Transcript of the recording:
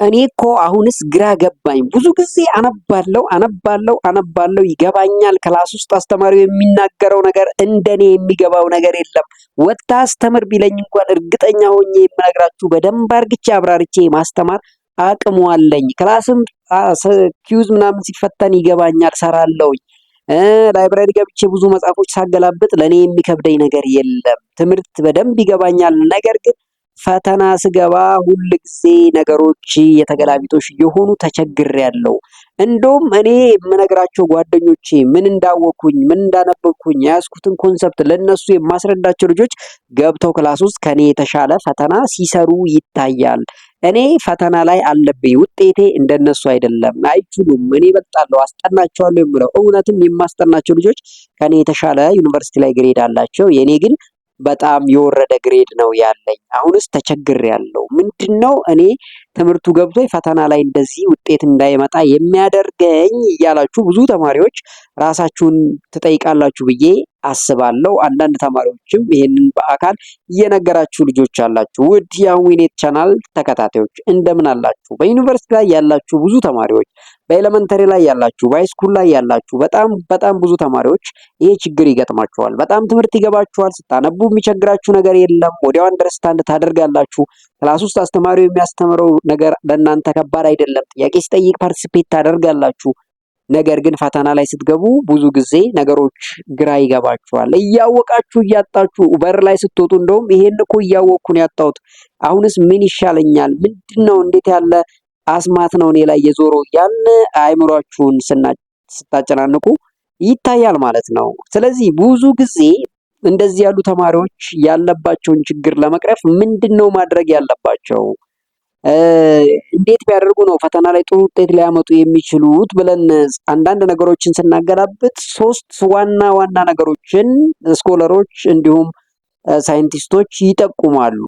እኔ እኮ አሁንስ ግራ ገባኝ። ብዙ ጊዜ አነባለው ይገባኛል። ክላስ ውስጥ አስተማሪው የሚናገረው ነገር እንደኔ የሚገባው ነገር የለም። ወጥታ አስተምር ቢለኝ እንኳን እርግጠኛ ሆኜ የምነግራችሁ በደንብ አርግቼ አብራርቼ ማስተማር አቅሙ አለኝ። ክላስም ኪዩዝ ምናምን ሲፈተን ይገባኛል፣ ሰራለሁኝ። ላይብራሪ ገብቼ ብዙ መጽሐፎች ሳገላብጥ ለኔ የሚከብደኝ ነገር የለም። ትምህርት በደንብ ይገባኛል። ነገር ግን ፈተና ስገባ ሁል ጊዜ ነገሮች የተገላቢጦሽ እየሆኑ ተቸግሬያለሁ። እንደውም እኔ የምነግራቸው ጓደኞቼ ምን እንዳወቅኩኝ ምን እንዳነበብኩኝ የያዝኩትን ኮንሰፕት ለነሱ የማስረዳቸው ልጆች ገብተው ክላስ ውስጥ ከኔ የተሻለ ፈተና ሲሰሩ ይታያል። እኔ ፈተና ላይ አለብኝ፣ ውጤቴ እንደነሱ አይደለም። አይችሉም፣ እኔ እበልጣለሁ፣ አስጠናቸዋለሁ የምለው እውነትም የማስጠናቸው ልጆች ከኔ የተሻለ ዩኒቨርሲቲ ላይ ግሬድ አላቸው። የኔ ግን በጣም የወረደ ግሬድ ነው ያለኝ። አሁንስ ተቸግሬያለሁ። ምንድነው እኔ ትምህርቱ ገብቶኝ ፈተና ላይ እንደዚህ ውጤት እንዳይመጣ የሚያደርገኝ እያላችሁ ብዙ ተማሪዎች ራሳችሁን ትጠይቃላችሁ ብዬ አስባለሁ። አንዳንድ ተማሪዎችም ይሄንን በአካል እየነገራችሁ ልጆች አላችሁ። ውድ የአዊኔት ቻናል ተከታታዮች እንደምን አላችሁ? በዩኒቨርሲቲ ላይ ያላችሁ ብዙ ተማሪዎች፣ በኤሌመንተሪ ላይ ያላችሁ፣ በሃይስኩል ላይ ያላችሁ በጣም ብዙ ተማሪዎች ይሄ ችግር ይገጥማችኋል። በጣም ትምህርት ይገባችኋል። ስታነቡ የሚቸግራችሁ ነገር የለም። ወዲያው አንደርስታንድ ታደርጋላችሁ። ክላስ ውስጥ አስተማሪው የሚያስተምረው ነገር ለእናንተ ከባድ አይደለም። ጥያቄ ሲጠይቅ ፓርቲሲፔት ታደርጋላችሁ። ነገር ግን ፈተና ላይ ስትገቡ ብዙ ጊዜ ነገሮች ግራ ይገባችኋል። እያወቃችሁ እያጣችሁ በር ላይ ስትወጡ እንደውም ይሄን እኮ እያወቅኩ ነው ያጣሁት፣ አሁንስ ምን ይሻለኛል? ምንድነው? እንዴት ያለ አስማት ነው እኔ ላይ የዞረው? ያን አእምሯችሁን ስታጨናንቁ ይታያል ማለት ነው። ስለዚህ ብዙ ጊዜ እንደዚህ ያሉ ተማሪዎች ያለባቸውን ችግር ለመቅረፍ ምንድነው ማድረግ ያለባቸው? እንዴት ቢያደርጉ ነው ፈተና ላይ ጥሩ ውጤት ሊያመጡ የሚችሉት ብለን አንዳንድ ነገሮችን ስናገላብጥ ሶስት ዋና ዋና ነገሮችን ስኮለሮች እንዲሁም ሳይንቲስቶች ይጠቁማሉ።